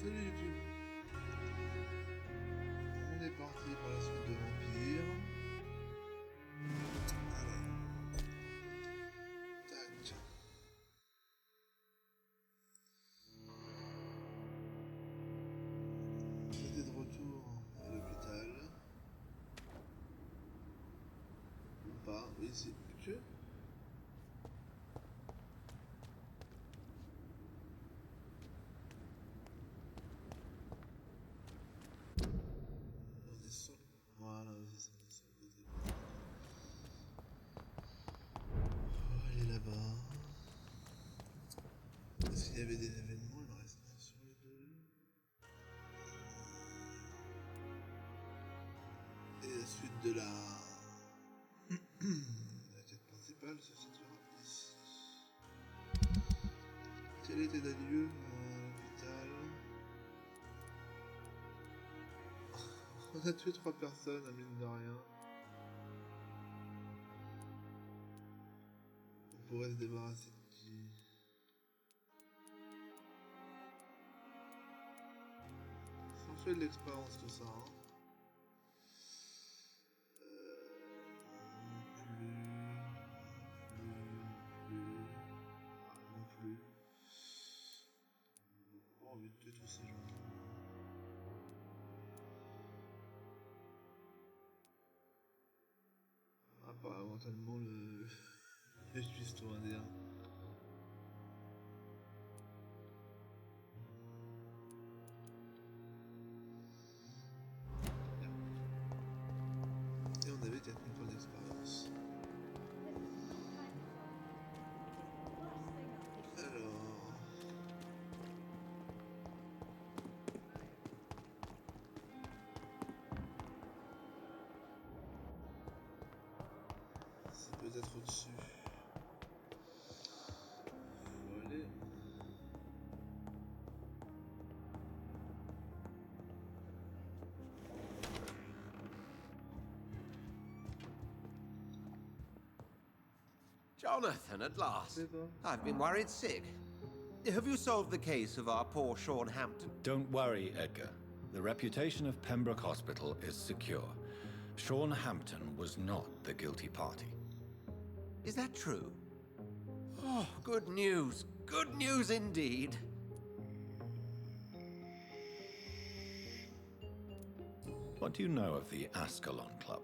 Salut YouTube. On est parti pour la suite de Vampyr. Alors. Tac. J'étais de retour à l'hôpital. Ou pas, oui c'est que. Voilà, c'est ça. Oh, il est là-bas. Est-ce qu'il y avait des événements? Il en reste un sur les deux. Et la suite de la quête principale se situera ici. Quel était d'adieu à l'hôpital? On a tué 3 personnes, à mine de rien. On pourrait se débarrasser de qui? Ça en fait de l'expérience tout ça, hein. Non plus. J'ai pas envie de tuer tous ces gens. Apparemment tellement le cuistot indien. Et on avait 4000 points d'expérience. Alors... c'est peut-être au-dessus. Faut aller... Jonathan, at last. I've been worried sick. Have you solved the case of our poor Sean Hampton? Don't worry, Edgar. The reputation of Pembroke Hospital is secure. Sean Hampton was not the guilty party. Is that true? Oh, good news. Good news indeed. What do you know of the Ascalon Club?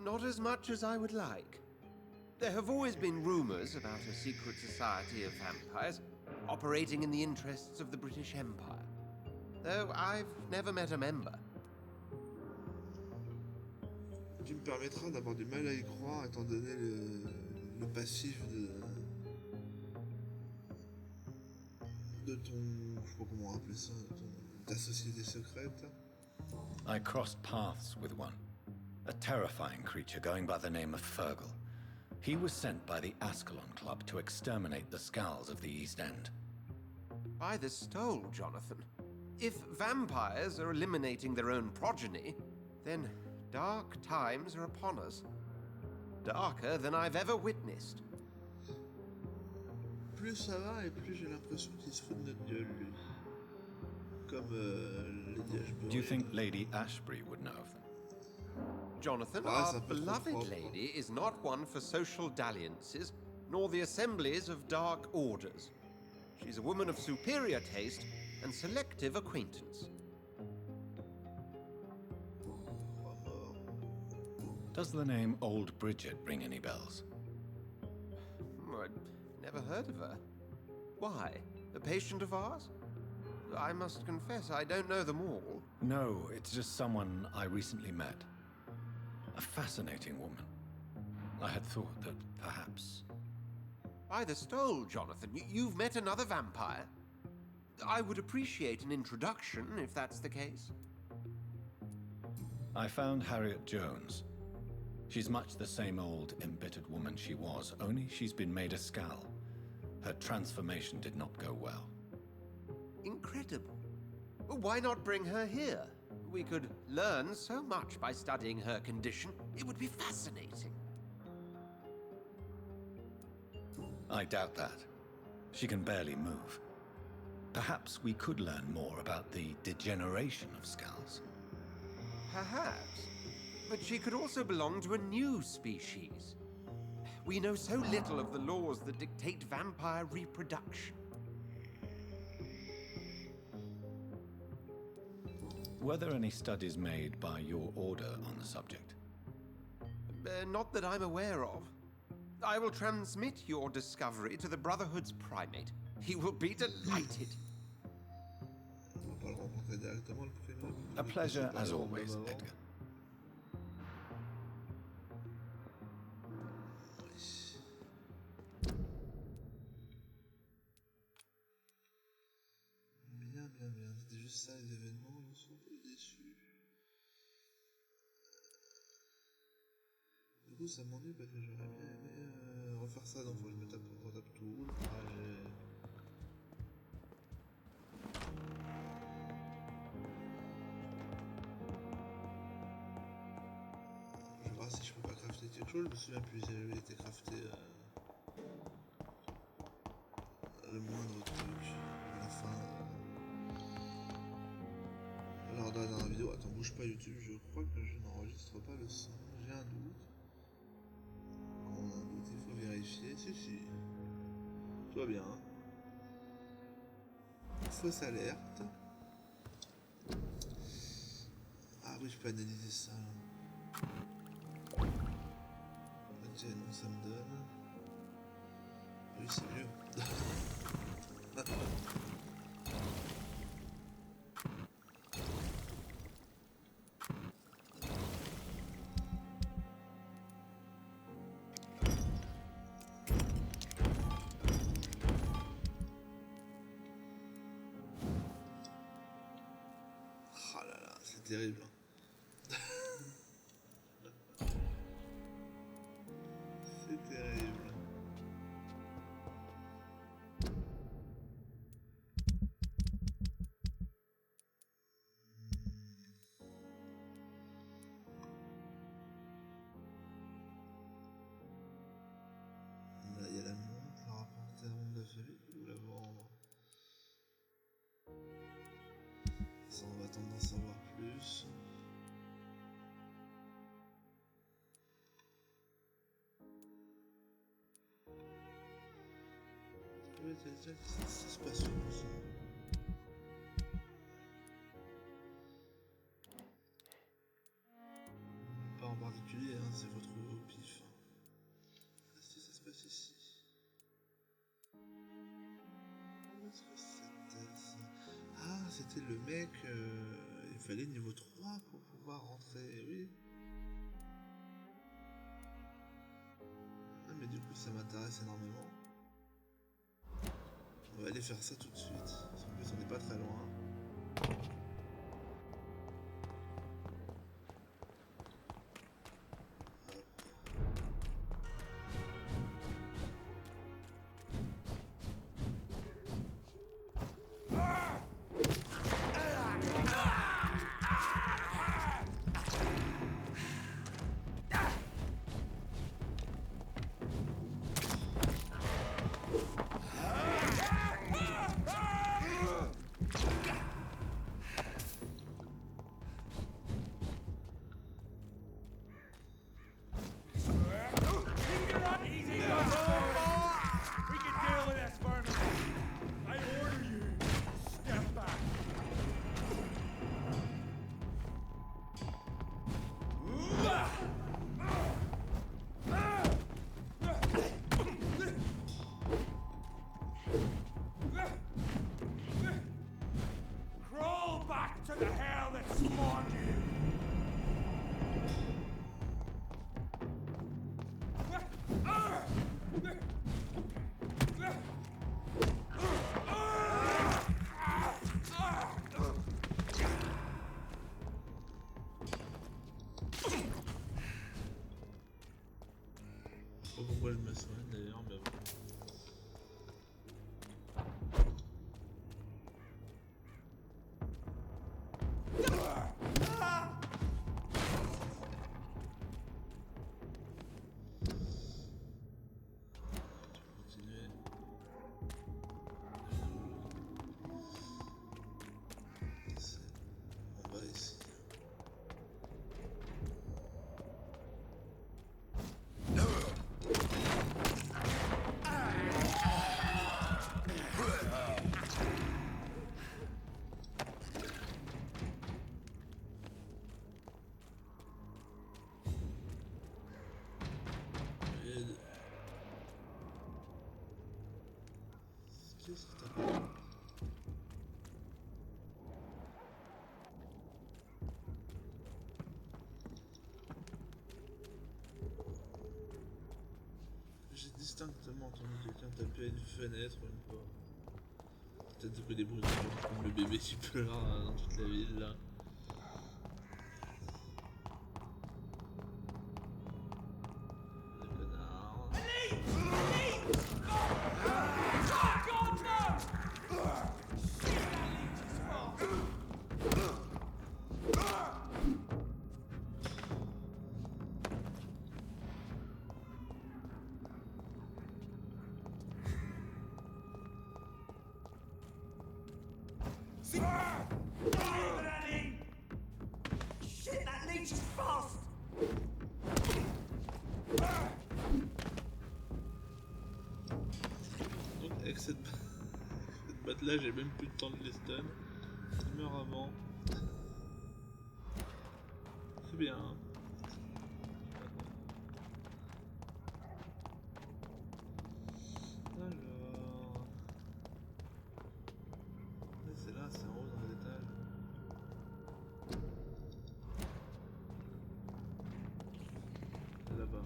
Not as much as I would like. There have always been rumors about a secret society of vampires operating in the interests of the British Empire, though I've never met a member. Tu me permettras d'avoir du mal à y croire étant donné le passif de ton... je sais pas comment appeler ça, de ta société secrète. I crossed paths with one. A terrifying creature going by the name of Fergal. He was sent by the Ascalon Club to exterminate the Scowls of the East End. By the stole, Jonathan. If vampires are eliminating their own progeny, then dark times are upon us. Darker than I've ever witnessed. Plus ça va et plus j'ai l'impression qu'il se fout de notre gueule, lui. Comme Lady Ashbury. Do you think Lady Ashbury would know of them? Jonathan, our beloved lady is not one for social dalliances, nor the assemblies of dark orders. She's a woman of superior taste and selective acquaintance. Does the name Old Bridget ring any bells? I'd never heard of her. Why? A patient of ours? I must confess, I don't know them all. No, it's just someone I recently met. A fascinating woman. I had thought that perhaps... By the stole, Jonathan, you've met another vampire. I would appreciate an introduction, if that's the case. I found Harriet Jones. She's much the same old, embittered woman she was, only she's been made a Scowl. Her transformation did not go well. Incredible. Well, why not bring her here? We could learn so much by studying her condition. It would be fascinating. I doubt that. She can barely move. Perhaps we could learn more about the degeneration of skulls. Perhaps. But she could also belong to a new species. We know so little of the laws that dictate vampire reproduction. Were there any studies made by your order on the subject? Not that I'm aware of. I will transmit your discovery to the Brotherhood's primate. He will be delighted. On va pas le rencontrer directement, le primate. A pleasure as always, Edgar. Bien, bien, bien. C'était juste ça, les événements, ils sont un peu déçus. Du coup, ça m'ennuie parce que j'aurais bien aimé refaire ça, donc faut que je me tape tout. Je vais voir si je peux pas crafter quelque chose. Je me souviens plus, j'avais été crafté le moindre truc à la fin. Alors dans la vidéo, attends, bouge pas YouTube, je crois que je n'enregistre pas le son, j'ai un doute. Quand on a un doute, il faut vérifier. Si. Tout va bien. Hein. Fausse alerte. Ah oui, je peux analyser ça. Ok, non, ça me donne. Oui, c'est mieux. Oh là là, c'est terrible. C'est terrible. Là, il y a la montre, la rapporter à de la famille ou la vendre. Ça, on va attendre d'en savoir plus. Oui, ça se passe où ça? Pas en particulier, hein, c'est retrouvé au pif. Si ça se passe ici. Où est-ce que c'était ça? Ah, c'était le mec, il fallait niveau 3 pour pouvoir rentrer, oui. Ah, mais du coup ça m'intéresse énormément. On va aller faire ça tout de suite, parce qu'en plus on n'est pas très loin. Pourquoi elle me soigne d'ailleurs, mais bon. Qu'est-ce que t'as fait? J'ai distinctement entendu quelqu'un taper à une fenêtre ou une porte. Peut-être que des bruits comme le bébé qui pleure dans toute la ville là. Des connards. Shit, that leech is fast! Donc avec cette batte là, j'ai même plus le temps de les stun. Il meurt avant. C'est bien. Alors... c'est là, c'est en haut dans l'étage. Là-bas.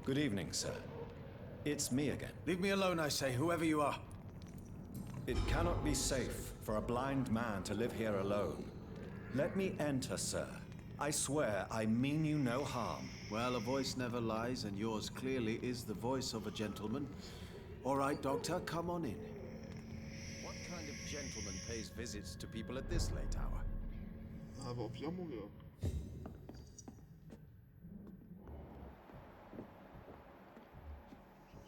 Good evening, sir. It's me again. Leave me alone, I say, whoever you are. It cannot be safe for a blind man to live here alone. Let me enter, sir. I swear I mean you no harm. Well, a voice never lies, and yours clearly is the voice of a gentleman. All right, Doctor, come on in. What kind of gentleman pays visits to people at this late hour? Un vampire, mon gars.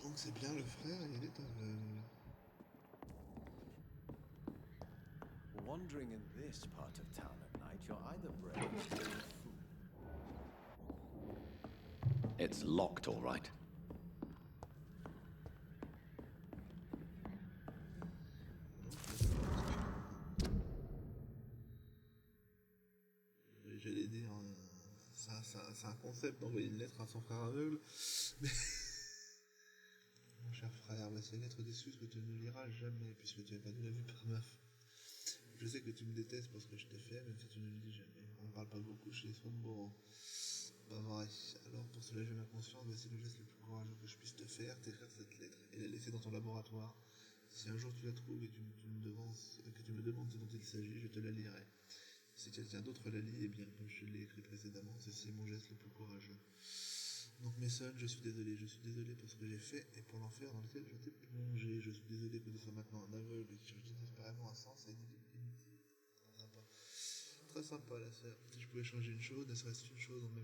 Donc c'est bien le frère, il est dans le... Wandering in this part of town at night, you're either brave or a fool. It's locked, all right. J'allais dire, c'est un concept d'envoyer une lettre à son frère aveugle, mais... Mon cher frère, voici la lettre d'excuse que tu ne liras jamais, puisque tu n'as pas de la vue par meuf. Je sais que tu me détestes pour ce que je t'ai fait, même si tu ne le dis jamais. On ne parle pas beaucoup chez les soins de Bourrinisme. Pas vrai. Alors, pour soulager ma conscience, voici le geste le plus courageux que je puisse te faire, t'écrire cette lettre et la laisser dans ton laboratoire. Si un jour tu la trouves et que tu me demandes ce dont il s'agit, je te la lirai. Si quelqu'un d'autre la lit, eh bien, comme je l'ai écrit précédemment, ceci est mon geste le plus courageux. Donc mes sons, je suis désolé pour ce que j'ai fait et pour l'enfer dans lequel je t'ai plongé. Je suis désolé que tu sois maintenant un aveugle qui cherche désespérément un sens et une divinité. Très sympa la sœur. Si je pouvais changer une chose, ne serait-ce qu'une chose dans ma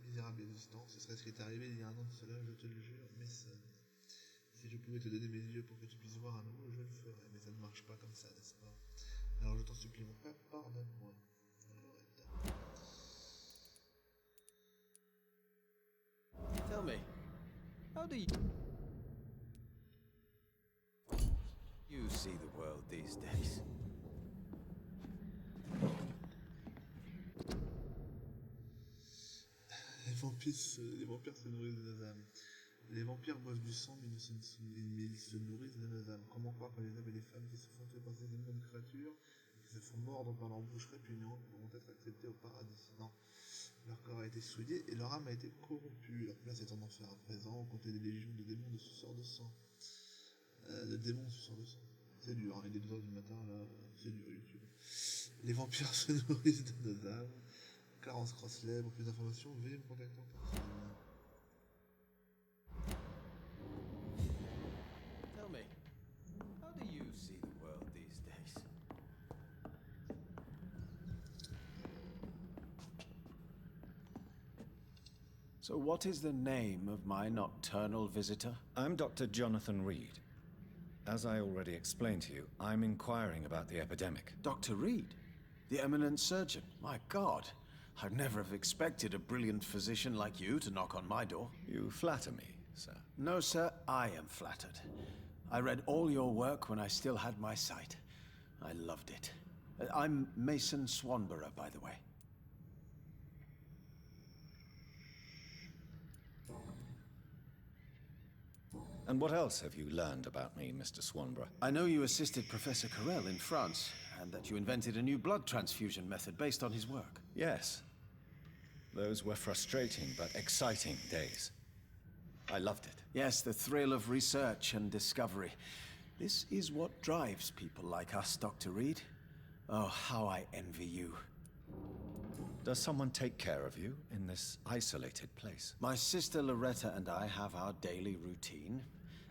misérable existence, ce serait ce qui est arrivé il y a un an de cela, je te le jure, mes sons. Si je pouvais te donner mes yeux pour que tu puisses voir à nouveau, je le ferais, mais ça ne marche pas comme ça, n'est-ce pas? Alors je t'en supplie mon frère, pardonne-moi. Tell me, how do you see the world these days? vampires se nourrissent de nos âmes. Les vampires boivent du sang, mais ils se nourrissent de nos âmes. Comment croire que les hommes et les femmes qui se font tuer par ces immondes créatures, qui se font mordre par leur bouche répugnante, pourront être acceptés au paradis? Non. Leur corps a été souillé et leur âme a été corrompue. Leur place est en enfer à présent, on comptait des légions de démons de suceurs de sang. C'est dur, hein, il est 2h du matin, là, c'est dur YouTube. Les vampires se nourrissent de nos âmes. Clarence Crossley, pour plus d'informations, veuillez me contacter en personne. Tell me, how do you see the world these days? So what is the name of my nocturnal visitor? I'm Dr. Jonathan Reed. As I already explained to you, I'm inquiring about the epidemic. Dr. Reed? The eminent surgeon? My God, I'd never have expected a brilliant physician like you to knock on my door. You flatter me, sir. No, sir, I am flattered. I read all your work when I still had my sight. I loved it. I'm Mason Swanborough, by the way. And what else have you learned about me, Mr. Swanborough? I know you assisted Professor Carell in France, and that you invented a new blood transfusion method based on his work. Yes. Those were frustrating but exciting days. I loved it. Yes, the thrill of research and discovery. This is what drives people like us, Dr. Reed. Oh, how I envy you. Does someone take care of you in this isolated place? My sister Loretta and I have our daily routine.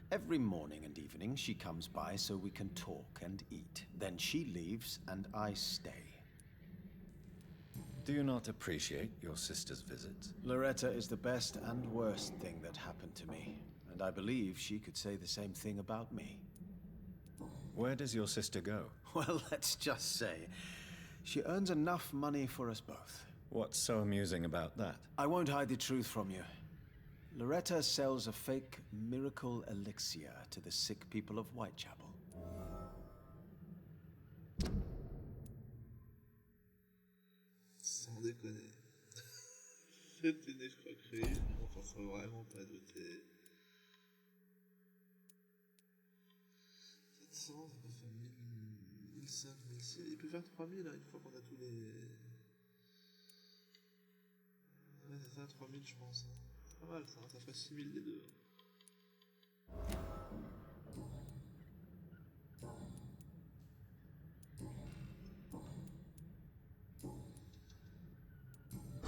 Every morning and evening she comes by so we can talk and eat. Then she leaves and I stay. Do you not appreciate your sister's visits? Loretta is the best and worst thing that happened to me. And I believe she could say the same thing about me. Where does your sister go? Well, let's just say, she earns enough money for us both. What's so amusing about that? I won't hide the truth from you. Loretta sells a fake miracle elixir to the sick people of Whitechapel. Sans déconner. C'est une escroquerie, je m'en force vraiment pas douter. 700, ça peut faire 1000, 1005, 1006, il peut faire 3000 hein, une fois qu'on a tous les... Ouais, c'est ça, 3000 je pense. Hein. C'est pas mal ça, ça fait 6000 les deux.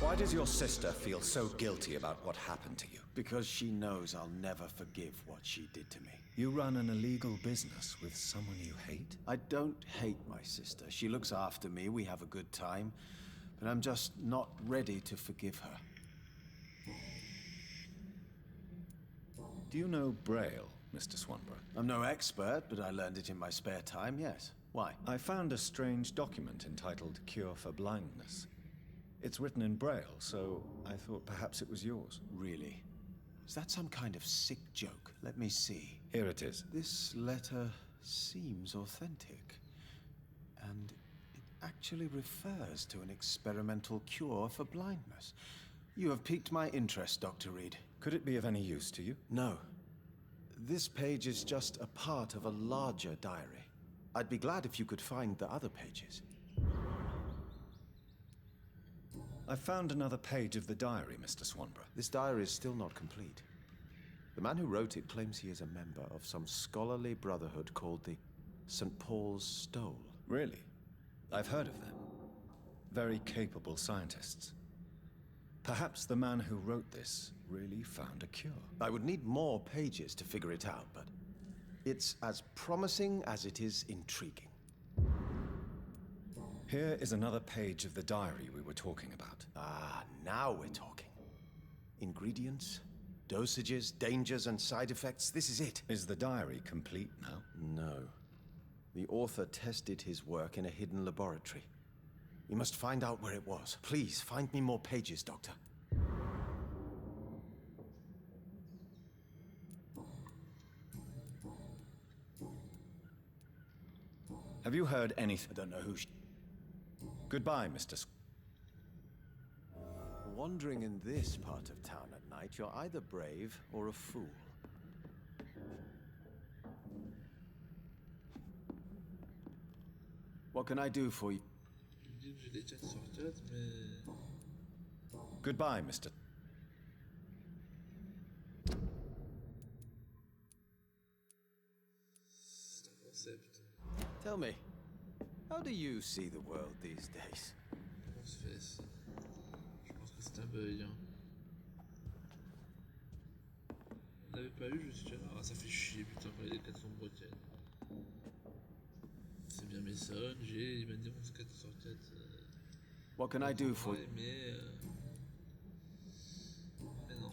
Why does your sister feel so guilty about what happened to you? Because she knows I'll never forgive what she did to me. You run an illegal business with someone you hate? I don't hate my sister. She looks after me, we have a good time. But I'm just not ready to forgive her. Do you know Braille, Mr. Swanborough? I'm no expert, but I learned it in my spare time, yes. Why? I found a strange document entitled Cure for Blindness. It's written in Braille, so I thought perhaps it was yours. Really? Is that some kind of sick joke? Let me see. Here it is. This letter seems authentic. And it actually refers to an experimental cure for blindness. You have piqued my interest, Dr. Reed. Could it be of any use to you? No. This page is just a part of a larger diary. I'd be glad if you could find the other pages. I found another page of the diary, Mr. Swanborough. This diary is still not complete. The man who wrote it claims he is a member of some scholarly brotherhood called the St. Paul's Stole. Really? I've heard of them. Very capable scientists. Perhaps the man who wrote this really found a cure. I would need more pages to figure it out, but it's as promising as it is intriguing. Here is another page of the diary we were talking about. Ah, now we're talking. Ingredients, dosages, dangers, and side effects. This is it. Is the diary complete now? No. The author tested his work in a hidden laboratory. We must find out where it was. Please, find me more pages, Doctor. Have you heard anything? I don't know who Goodbye, Mr. wandering in this part of town at night, you're either brave or a fool. What can I do for you? Il me dit que j'ai des chats sur tête, mais... Goodbye, Mr. C'est un concept. Tell me, how do you see the world these days? Comment se fait ça? Je pense que c'est un bug, hein. On n'avait pas eu jusqu'à... Ah, ça fait chier, putain, quand il y a des 400 Bretagne. C'est bien Mason, il m'a dit 11 4 sur 4. What can I do for you? Mais non.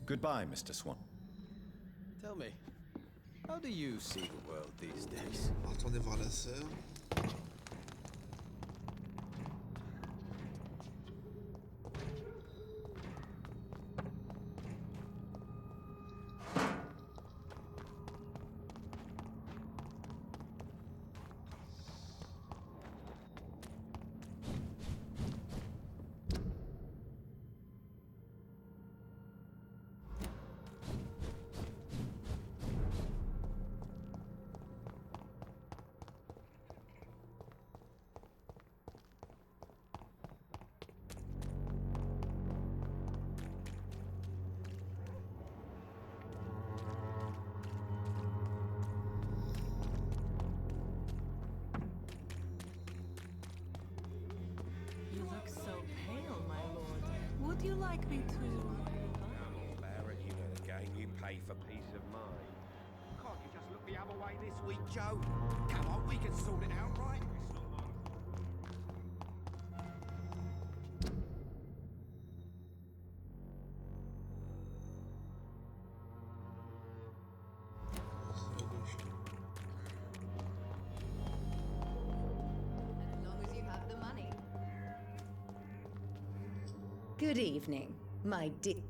Goodbye, Mr. Swan. Tell me, how do you see the world these days? On va retourner voir la sœur. You look so pale, my lord. Would you like me to... Barrett, you know the game. You pay for peace of mind. Can't you just look the other way this week, Joe? Come on, we can sort it out, right? As long as you have the money. Good evening, my dear.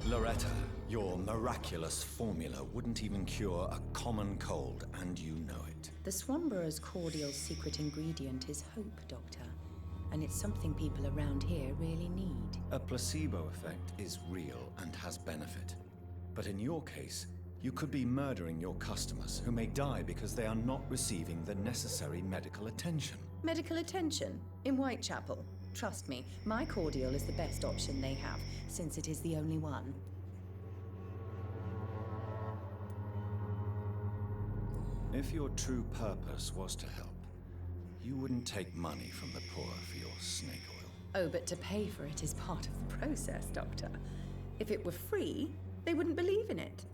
Loretta, your miraculous formula wouldn't even cure a common cold, and you know it. The Swanborough's cordial secret ingredient is hope, Doctor. And it's something people around here really need. A placebo effect is real and has benefit. But in your case, you could be murdering your customers who may die because they are not receiving the necessary medical attention. Medical attention in Whitechapel. Trust me, my cordial is the best option they have, since it is the only one. If your true purpose was to help, you wouldn't take money from the poor for your snake oil. Oh, but to pay for it is part of the process, Doctor. If it were free, they wouldn't believe in it.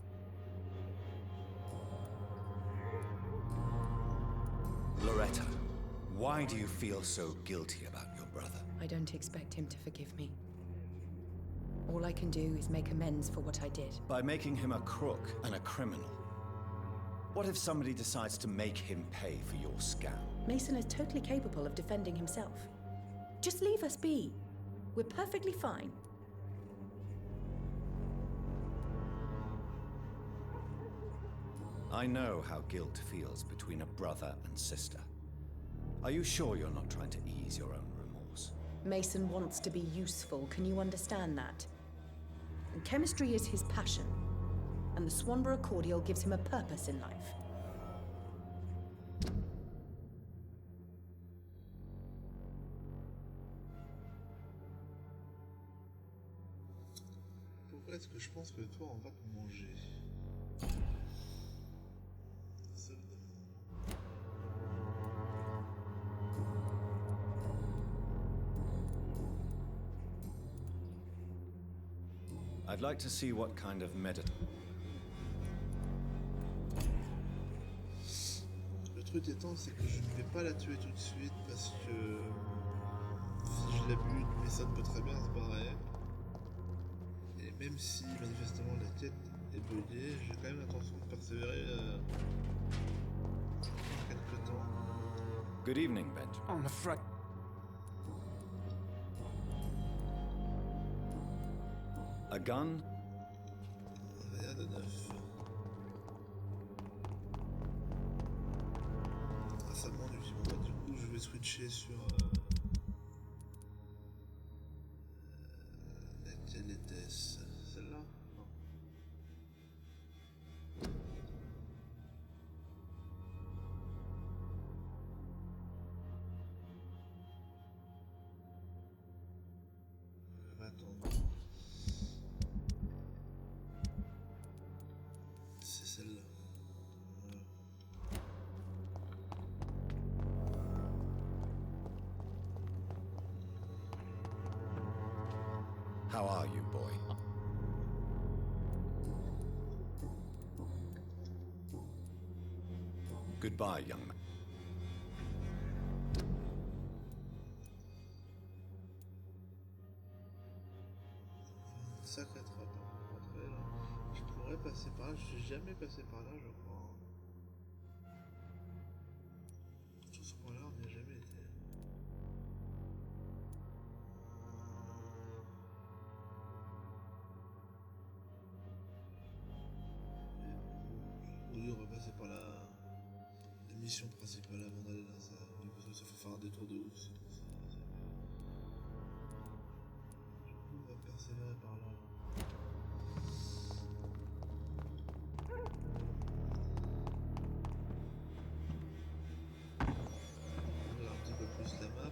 Loretta, why do you feel so guilty about your brother? I don't expect him to forgive me. All I can do is make amends for what I did. By making him a crook and a criminal. What if somebody decides to make him pay for your scam? Mason is totally capable of defending himself. Just leave us be. We're perfectly fine. I know how guilt feels between a brother and sister. Are you sure you're not trying to ease your own remorse? Mason wants to be useful, can you understand that? And chemistry is his passion. And the Swanborough cordial gives him a purpose in life. Pourquoi est-ce que je pense que toi, on va te manger? Ça me demande. I'd like to see what kind of Le truc étant, c'est que je ne vais pas la tuer tout de suite parce que si je la bute, mais ça ne peut très bien se barrer. Et même si manifestement la quête est buggée, j'ai quand même l'intention de persévérer quelques temps. Good evening, Benjamin. I'm afraid... A gun? Rien de neuf. switcher sur laquelle était-ce? Celle-là? Non. Attends. C'est celle-là. How are you, boy? Goodbye, young man. Sacré trappe, après là. Je pourrais passer par là, je suis jamais passé par là, je crois. Sur ce point-là, on n'y a jamais été. Oui, on va passer par la mission principale avant d'aller dans ça. Oui, parce que ça faut faire un détour de ouf, sinon ça. Du coup, on va persévérer par là. On regarde un petit peu plus la map.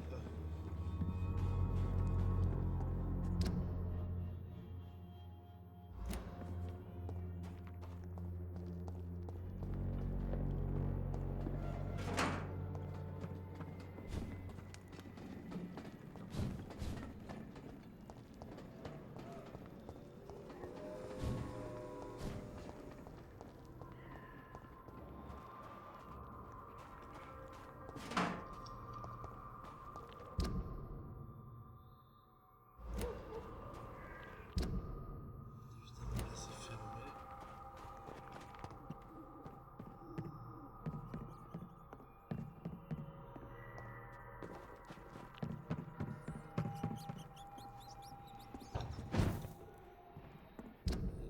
Évidemment, là c'est fermé.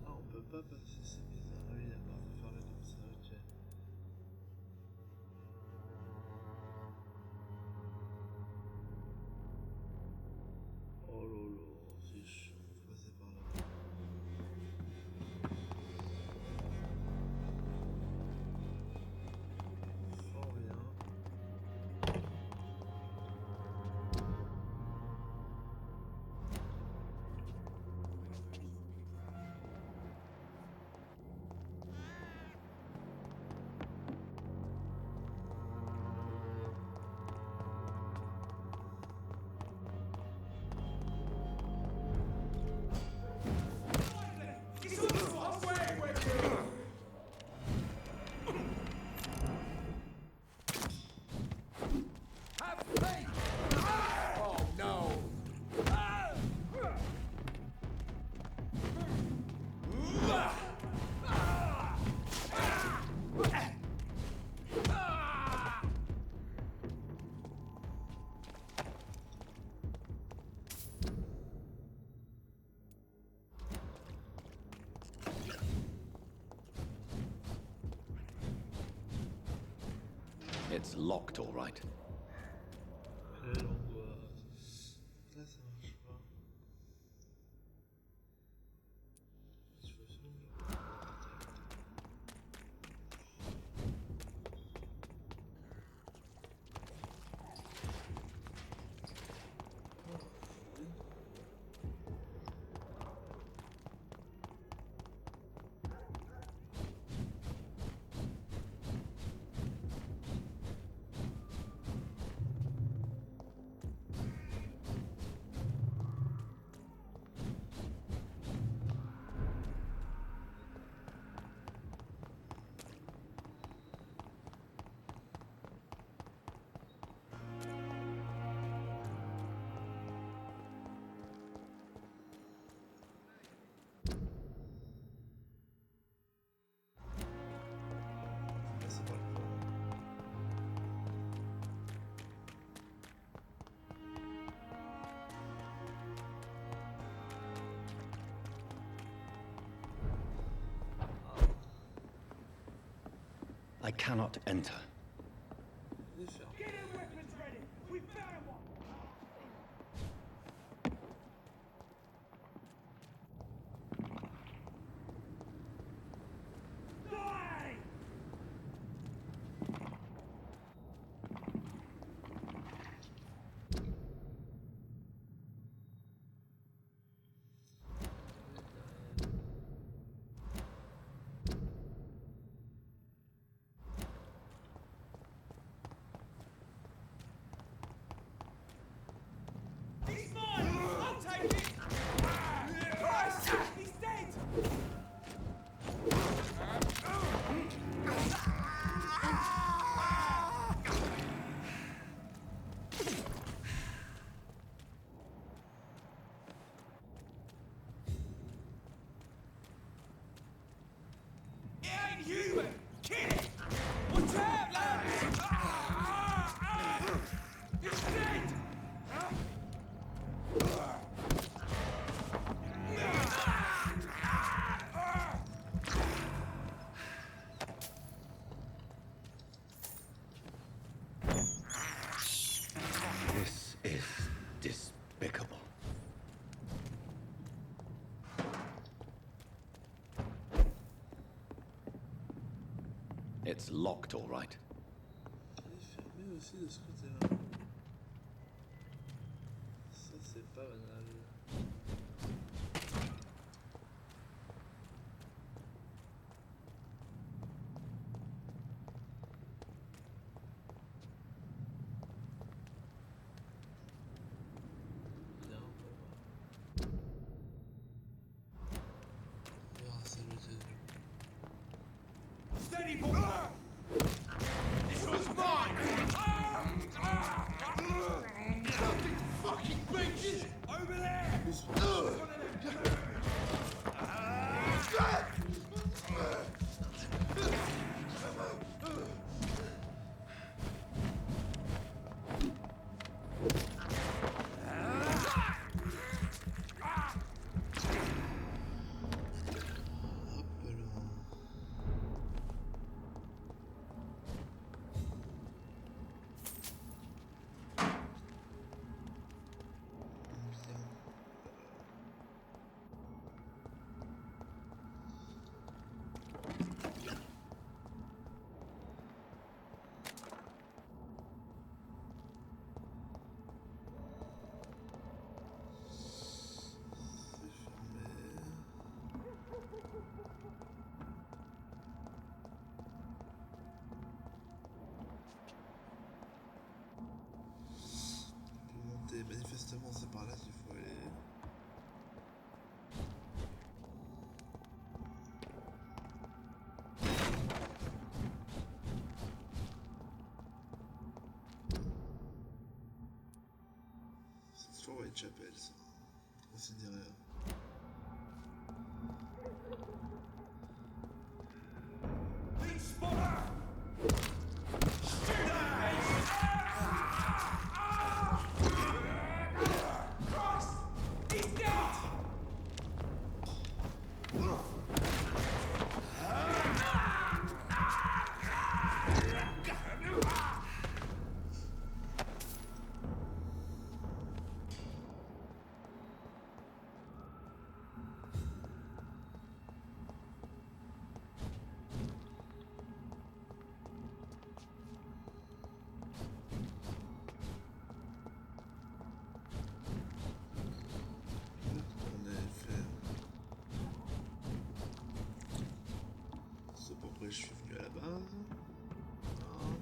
Ah, on peut pas passer, c'est bizarre. Ah oui, d'accord, faut faire le comme ça, ok. Oh lolo, c'est chaud, faut passer par là. Fort bien. It's locked, all right. Quelle angoisse. Là, ça marche pas. Je veux absolument passer par le fond. I cannot enter. Il est fermé. Get your weapons ready! Kill it! Watch out, lads! It's dead! This is despicable. It's locked, all right. Il est fermé aussi de ce côté-là. Ça, c'est pas banal. Non, pas moi. On verra ça le deuxième. Steady, boy! This was mine! Fucking fucking bitches! Over there! Hop là. Bien. C'est fermé. Pour monter, manifestement c'est par là qu'il faut aller. C'est toujours Whitechapel ça. Considéré. Big spotter! Christ! He's dead! On avait fait. C'est pourquoi je suis venu à la base. Voilà.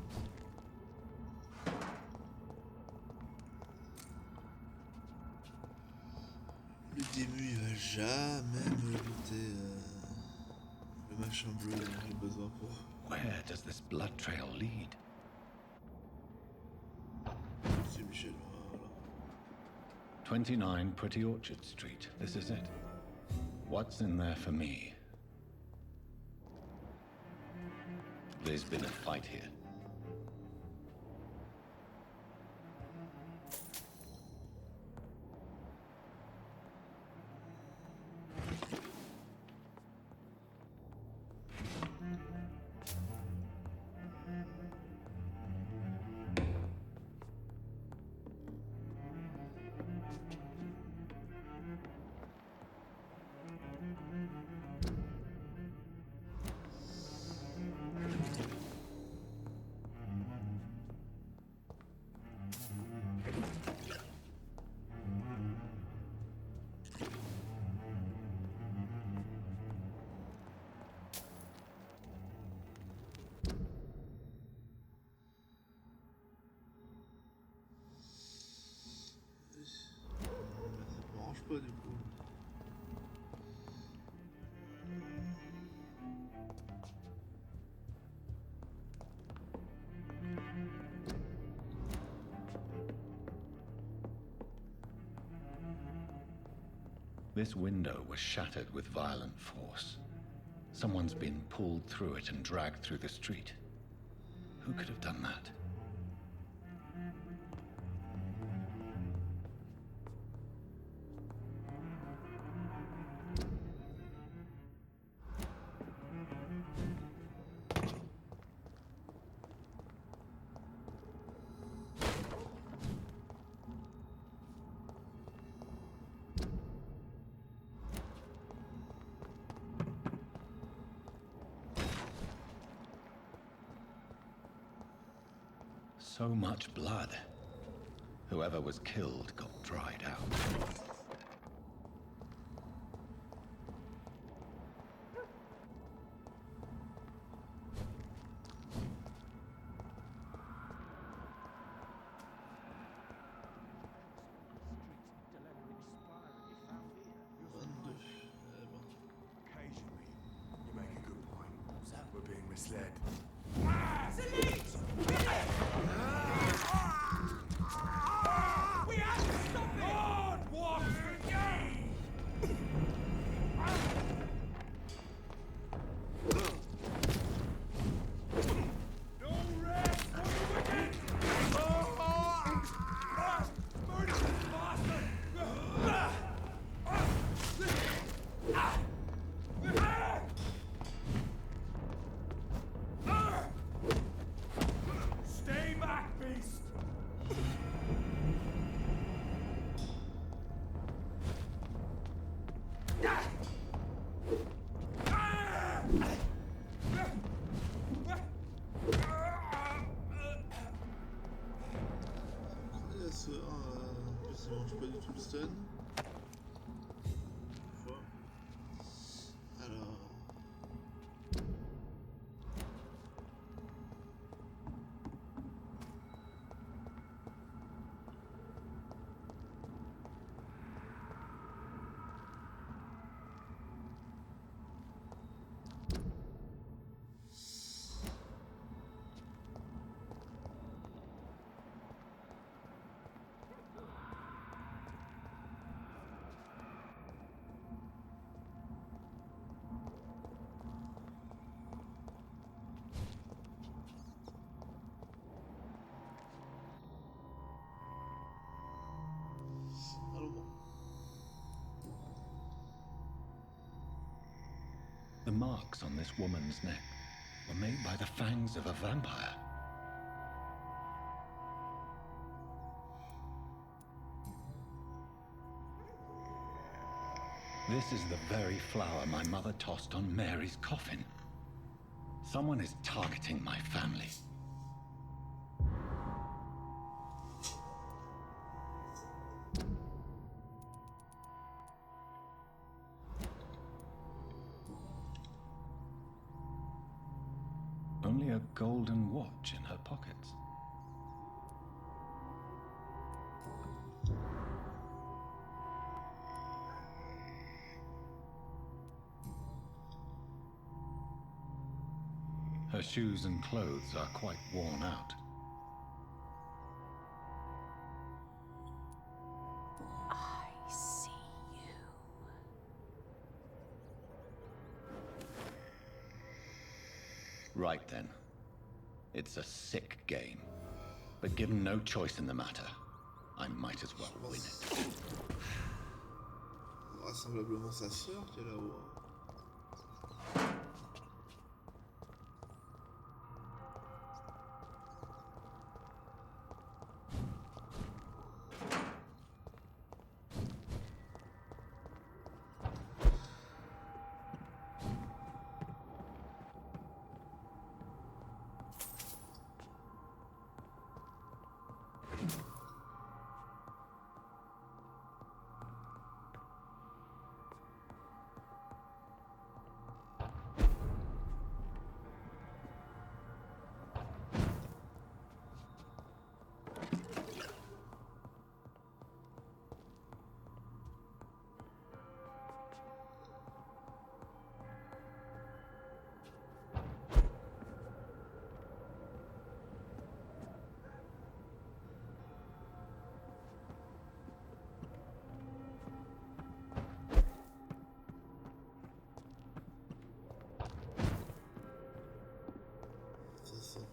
Le début il va jamais me looter le machin bleu dont j'ai besoin pour. Where does this blood trail lead? C'est Michel, voilà. 29 Pretty Orchard Street. This is it. What's in there for me? There's been a fight here. Ça m'arrange pas du coup. This window was shattered with violent force. Someone's been pulled through it and dragged through the street. Who could have done that? So much blood. Whoever was killed got dried out. Occasionally, you make a good point. We're being misled. Stay back, beast! Et ce 1, ça mange pas du tout le stun. Une fois. Alors. The marks on this woman's neck were made by the fangs of a vampire. This is the very flower my mother tossed on Mary's coffin. Someone is targeting my family. Only a golden watch in her pockets. Her shoes and clothes are quite worn out. I see you. Right then. It's a sick game. But given no choice in the matter, I might as well win it. Vraisemblablement sa sœur qui est là-haut.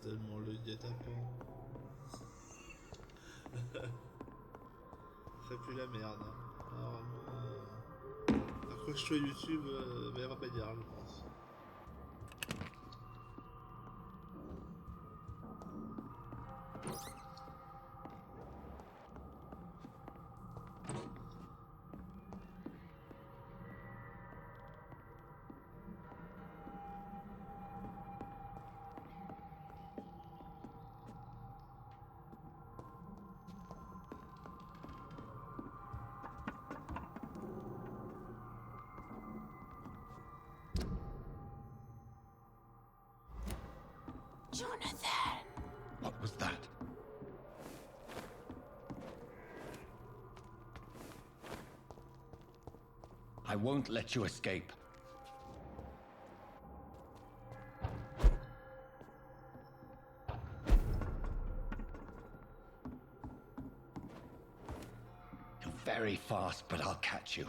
tellement le guet-apens. Ça pue la merde. Hein. Alors, vraiment, accroche-toi YouTube, mais elle va pas dire, je pense. Jonathan! What was that? I won't let you escape. You're very fast, but I'll catch you.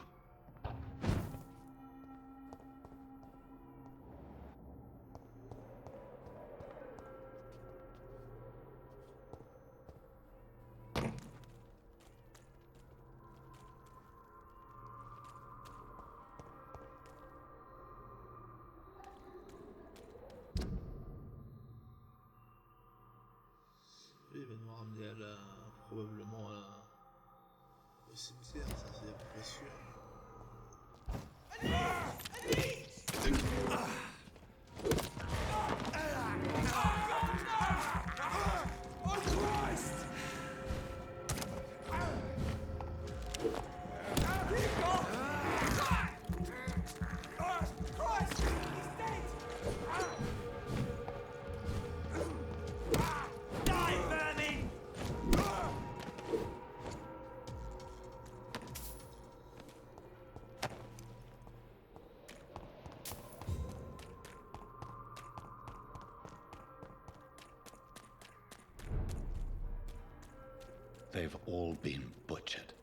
Il va nous ramener à la... probablement au cimetière, ça c'est à peu près sûr. They've all been butchered.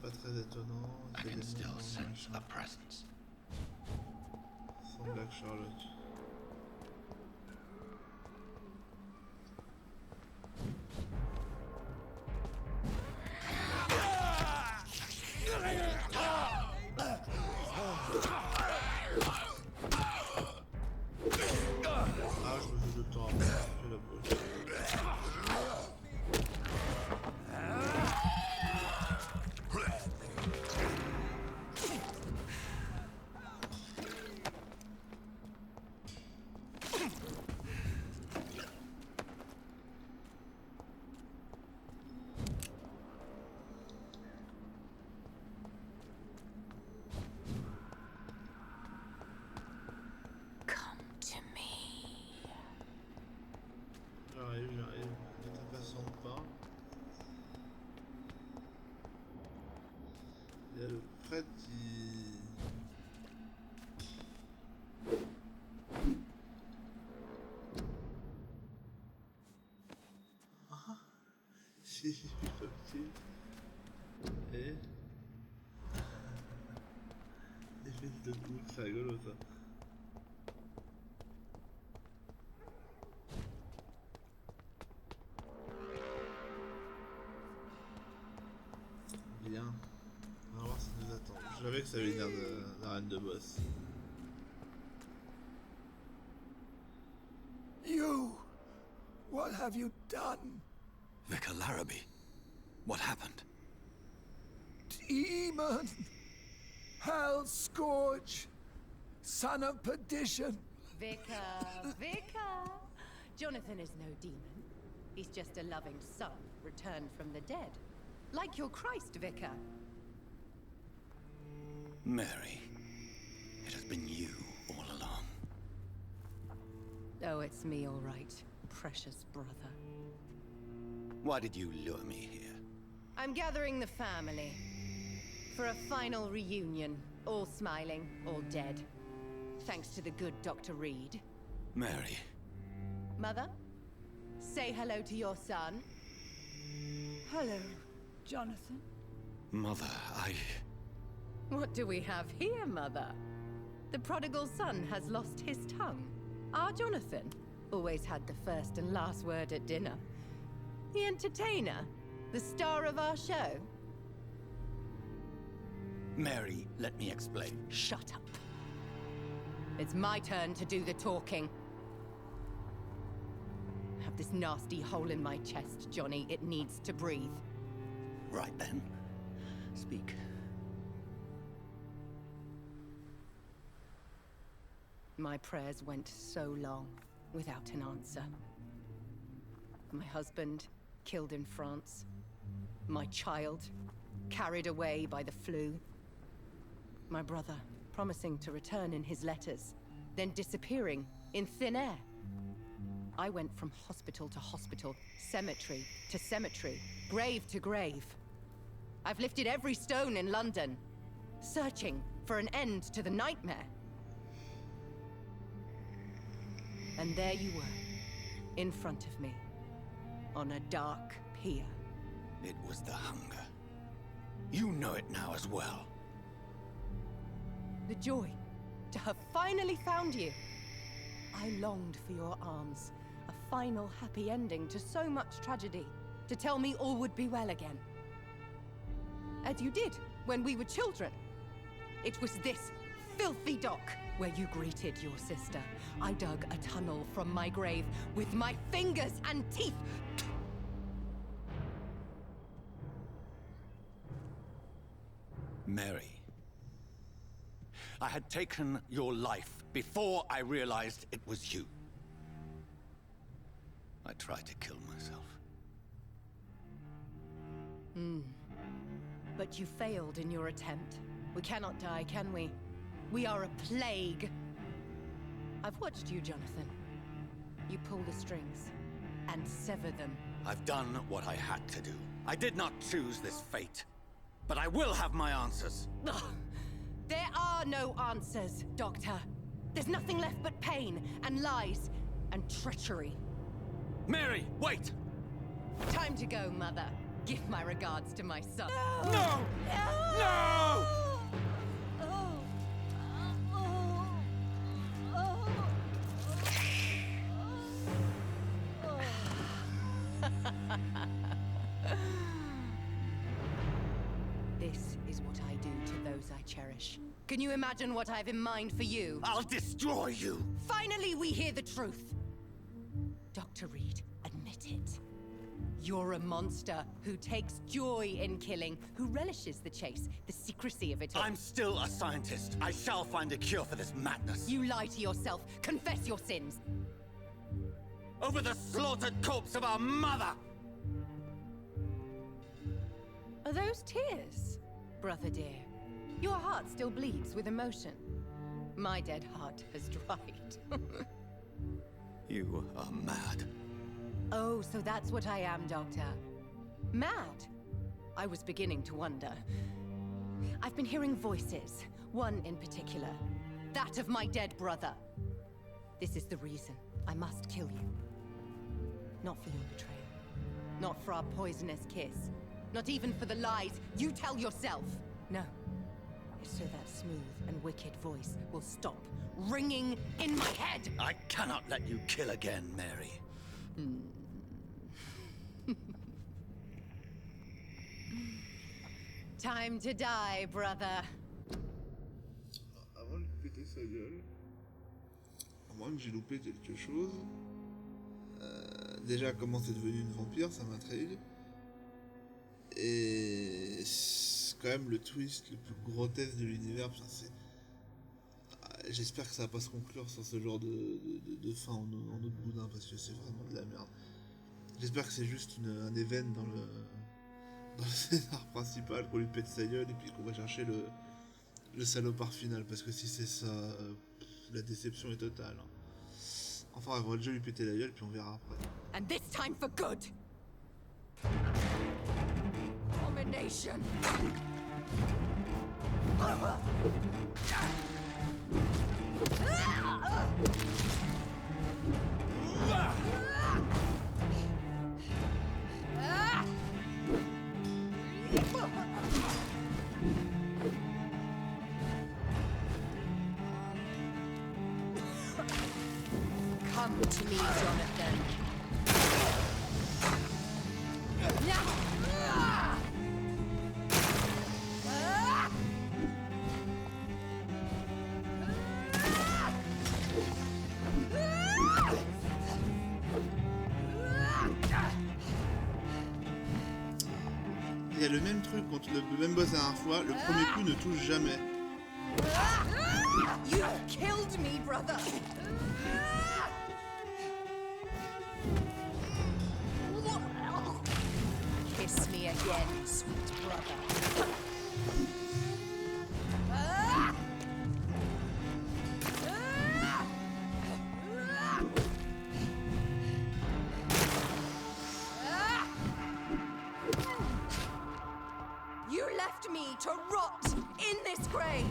Pas très étonnant. I can still sense a presence. Sans blague, Charlotte. Ah, je me fais de temps à faire la bouche. J'arrive, ne t'en passons pas. Il y a le prêtre qui... Ah, si, petit. Et... Des fils de boule, c'est rigolo ça. Bien. On va voir ce qui nous attend. Je savais que ça avait l'air d'arène de boss. You! What have you done? Vicar Larrabee, what happened? Demon! Hell Scourge! Son of perdition! Vicar! Jonathan is no demon. He's just a loving son, returned from the dead. Like your Christ, Vicar. Mary, it has been you all along. Oh, it's me, all right. Precious brother. Why did you lure me here? I'm gathering the family. For a final reunion. All smiling, all dead. Thanks to the good Dr. Reed. Mary. Mother? Say hello to your son. Hello, Jonathan. Mother, What do we have here, Mother? The prodigal son has lost his tongue. Our Jonathan always had the first and last word at dinner. The entertainer, the star of our show. Mary, let me explain. Shut up. It's my turn to do the talking. I have this nasty hole in my chest, Johnny. It needs to breathe. Right then. Speak. My prayers went so long without an answer. My husband killed in France. My child carried away by the flu. My brother promising to return in his letters, then disappearing in thin air. I went from hospital to hospital, cemetery to cemetery, grave to grave. I've lifted every stone in London, searching for an end to the nightmare. And there you were, in front of me, on a dark pier. It was the hunger. You know it now as well. The joy to have finally found you. I longed for your arms, a final happy ending to so much tragedy, to tell me all would be well again. As you did when we were children. It was this filthy dock where you greeted your sister. I dug a tunnel from my grave with my fingers and teeth. Mary. I had taken your life before I realized it was you. I tried to kill myself. But you failed in your attempt. We cannot die, can we? We are a plague. I've watched you, Jonathan. You pull the strings and sever them. I've done what I had to do. I did not choose this fate. But I will have my answers. Ugh. There are no answers, Doctor. There's nothing left but pain and lies and treachery. Mary, wait! Time to go, Mother. Give my regards to my son. No! No! No! This is what I do to those I cherish. Can you imagine what I have in mind for you? I'll destroy you! Finally, we hear the truth. Dr. Reed, admit it. You're a monster who takes joy in killing, who relishes the chase, the secrecy of it all. I'm still a scientist. I shall find a cure for this madness. You lie to yourself. Confess your sins. Over the slaughtered corpse of our mother! Are those tears, brother dear? Your heart still bleeds with emotion. My dead heart has dried. You are mad. Oh, so that's what I am, Doctor. Mad? I was beginning to wonder. I've been hearing voices, one in particular. That of my dead brother. This is the reason I must kill you. Not for your betrayal. Not for our poisonous kiss. Not even for the lies you tell yourself. No. It's so that smooth and wicked voice will stop ringing in my head. I cannot let you kill again, Mary. Time to die, brother. Avant de lui péter sa gueule, à moins que j'ai loupé quelque chose, déjà comment c'est devenu une vampire, ça m'intrigue. Et c'est quand même le twist le plus grotesque de l'univers. J'espère que ça va pas se conclure sur ce genre de fin en eau de boudin, parce que c'est vraiment de la merde. J'espère que c'est juste un event dans le scénar principal, qu'on lui pète sa gueule et puis qu'on va chercher le salopard final, parce que si c'est ça, la déception est totale. Enfin, on va déjà lui péter la gueule, puis on verra après. And this time for good. Domination. Come to me, Jonathan. Il y a le même truc contre le même boss la dernière fois, le premier coup ne touche jamais. You killed me, brother. Kiss me again, sweet brother. You left me to rot in this grave.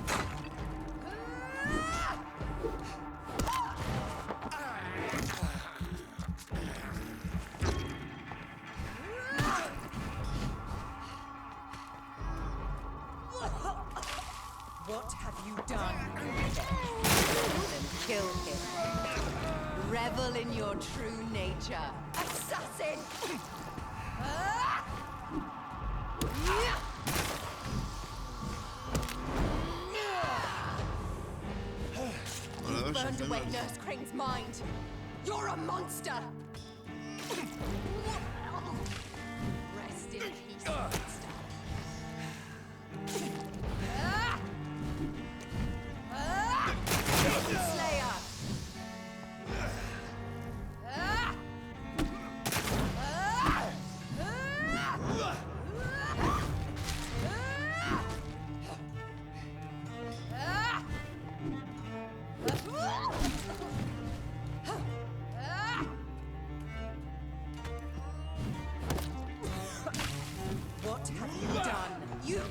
What have you done? Then kill him. Revel in your true nature. Assassin! You burned away Nurse Crane's mind. You're a monster! Rest in peace, monster. Slayer! What have you done? You...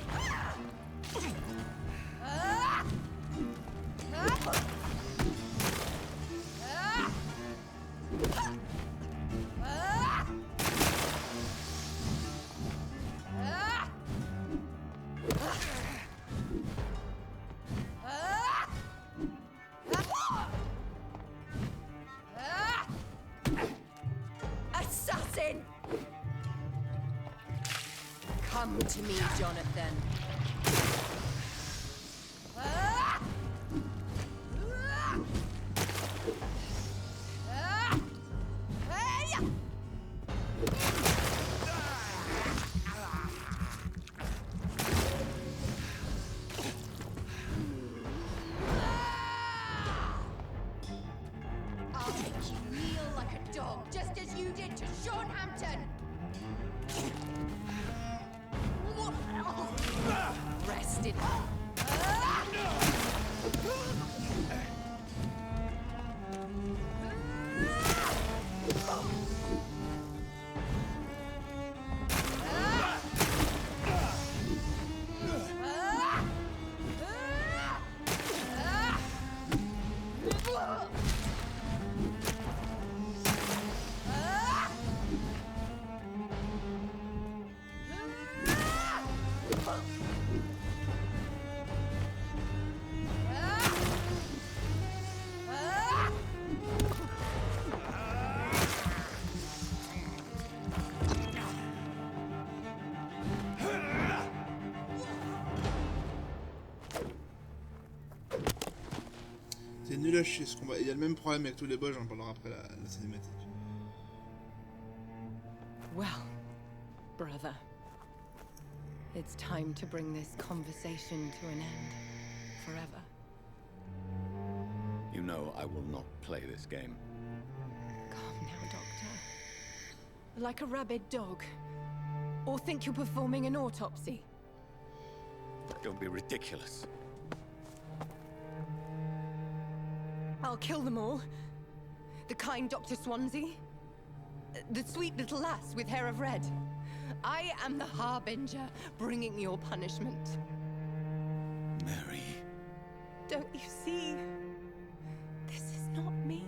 Assassin! Come to me, Jonathan. I'll make you kneel like a dog, just as you did to Sean Hampton. Rest in... C'est nul à chier ce combat. Il y a le même problème avec tous les boss, j'en parlerai après la cinématique. Well, brother, it's time to bring this conversation to an end forever. You know I will not play this game. Calm now, Doctor. Like a rabid dog. Or think you're performing an autopsy. Don't be ridiculous. I'll kill them all. The kind Dr. Swansea? The sweet little lass with hair of red? I am the Harbinger, bringing your punishment. Mary. Don't you see? This is not me.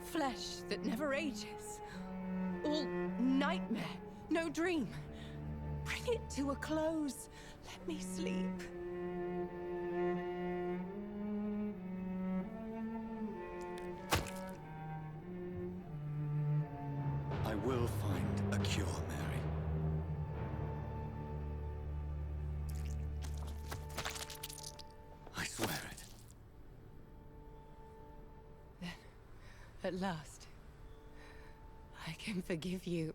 Flesh that never ages. All nightmare, no dream. Bring it to a close. Let me sleep. I will find a cure, Mary. I swear it. Then, at last, I can forgive you.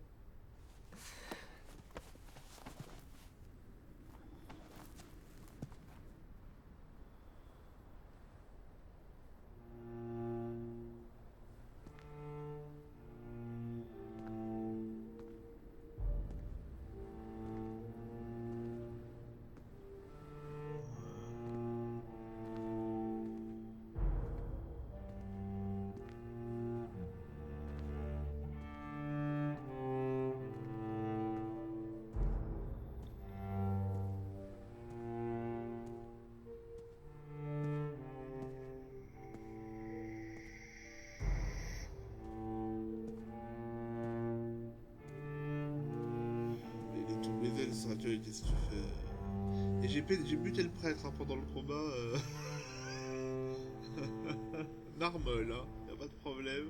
Qu'est-ce que tu fais? Et j'ai buté le prêtre hein, pendant le combat. Normal, hein, y a pas de problème.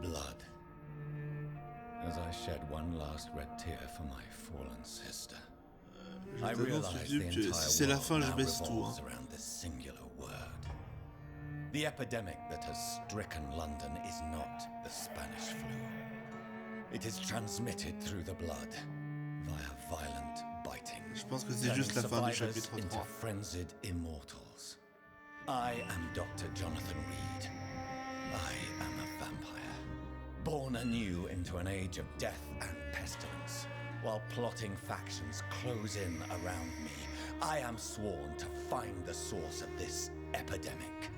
Blood. As I shed one last red tear for my fallen sister, I realized the entire world now revolves around this singular word. The epidemic that has stricken London is not the Spanish flu. It is transmitted through the blood via violent biting. Je pense que c'est juste la fin du chapitre 3. Into frenzied immortals. I am Dr. Jonathan Reed. I am a vampire, born anew into an age of death and pestilence. While plotting factions close in around me, I am sworn to find the source of this epidemic.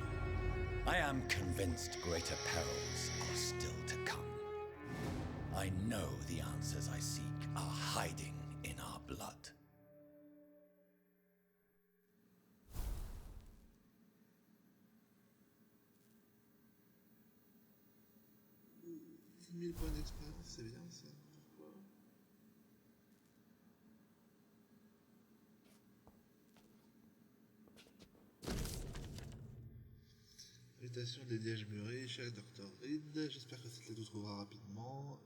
I am convinced greater perils are still to come. I know the answers I seek are hiding in our blood. $10 000 points d'expérience, c'est bien ça. Pourquoi? Invitation dédiée à Murray, cher Dr. Reed. J'espère que cette lettre vous trouvera rapidement,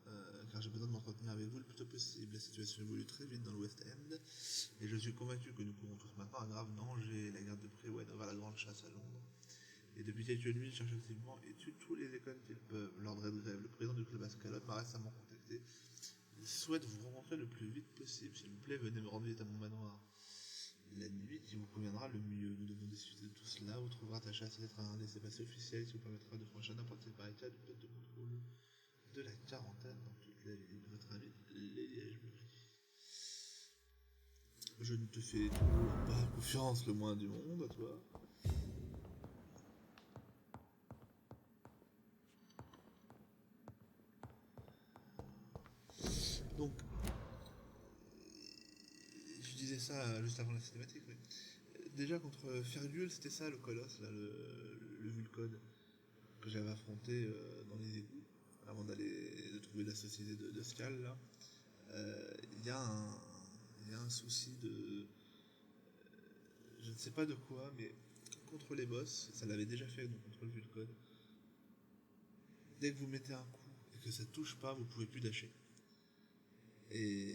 car j'ai besoin de m'entretenir avec vous le plus tôt possible. La situation évolue très vite dans le West End, et je suis convaincu que nous courons tous maintenant un grave danger. La garde de Priwen va à la grande chasse à Londres. Et depuis quelques nuits, ils cherchent activement et tuent tous les écoles qu'ils peuvent. L'ordre est de grève. Le président du club Ascalon m'a récemment contacté. Il souhaite vous rencontrer le plus vite possible. S'il vous plaît, venez me rendre visite à mon manoir. La nuit qui vous conviendra le mieux. Nous devons discuter de tout cela. Vous trouverez attaché à cette lettre un laissez-passer officiel qui vous permettra de franchir n'importe quelle barricade du poste de contrôle de la quarantaine dans toute la ville. Votre ami, Liège-Murray. Je ne te fais pas confiance le moins du monde à toi. Donc, je disais ça juste avant la cinématique, mais déjà contre Fergus, c'était ça le colosse, là, le Vulcode que j'avais affronté dans les égouts avant de trouver la société de Skal. Là, il y a un souci de, je ne sais pas de quoi, mais contre les boss, ça l'avait déjà fait donc contre le Vulcode. Dès que vous mettez un coup et que ça touche pas, vous pouvez plus dasher. Et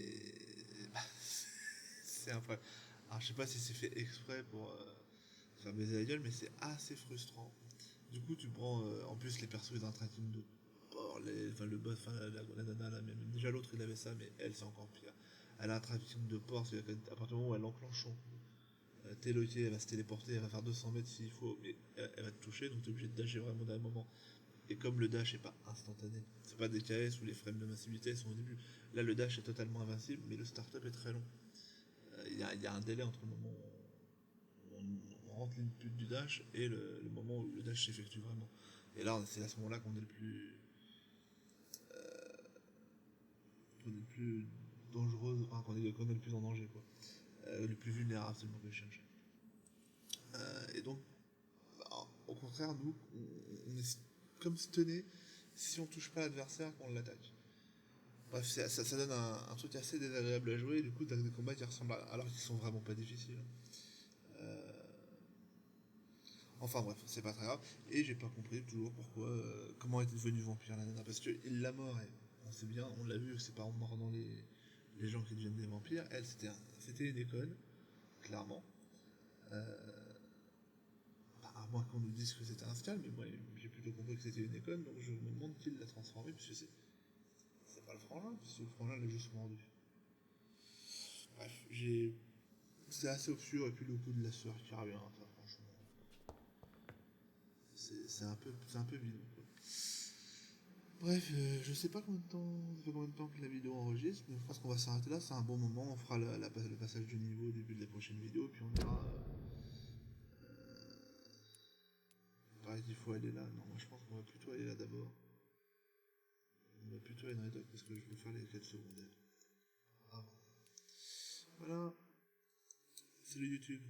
c'est incroyable. Alors je sais pas si c'est fait exprès pour faire baiser la gueule, mais c'est assez frustrant. Du coup tu prends en plus les persos ils ont un tracking de porc, le boss, la nana là, même déjà l'autre il avait ça, mais elle c'est encore pire. Elle a un tracking de porc, c'est à partir du moment où elle enclenche son coup, t'es loqué, elle va se téléporter, elle va faire 200 mètres s'il faut, mais elle va te toucher, donc t'es obligé de dasher vraiment d'un moment Et comme le dash est pas instantané, c'est pas des KS où les frames de massivité sont au début. Là, le dash est totalement invincible, mais le start-up est très long. Il y a un délai entre le moment où on rentre l'input du dash et le moment où le dash s'effectue vraiment. Et là, c'est à ce moment-là qu'on est le plus dangereux, enfin, qu'on est le plus en danger, quoi. Le plus vulnérable, c'est le mot que je cherche. Et donc, au contraire, nous, on est comme tenés si on touche pas l'adversaire qu'on l'attaque. Bref, ça donne un truc assez désagréable à jouer, et du coup, t'as des combats qui ressemblent alors qu'ils sont vraiment pas difficiles. Enfin bref, c'est pas très grave. Et j'ai pas compris toujours pourquoi, comment était devenu vampire la nana, parce qu'il l'a mort, et on sait bien, on l'a vu, c'est pas en mordant les gens qui deviennent des vampires. Elle, c'était une école, clairement. À moins qu'on nous dise que c'était un scale, mais moi j'ai plutôt compris que c'était une école, donc je me demande qui l'a transformé, puisque c'est pas le frangin, puisque le frangin l'a juste mordu. Bref, c'est assez obscur, et puis le coup de la sœur qui revient, ça, franchement, c'est un peu bidon, quoi. Bref, je sais pas ça fait combien de temps que la vidéo enregistre, mais je pense qu'on va s'arrêter là, c'est un bon moment, on fera le passage du niveau au début de la prochaine vidéo, puis on ira... pareil qu'il faut aller là, non, moi je pense qu'on va plutôt aller là d'abord. On va plutôt aller dans les docks parce que je veux faire les quêtes secondaires. Ah. Voilà, c'est le YouTube.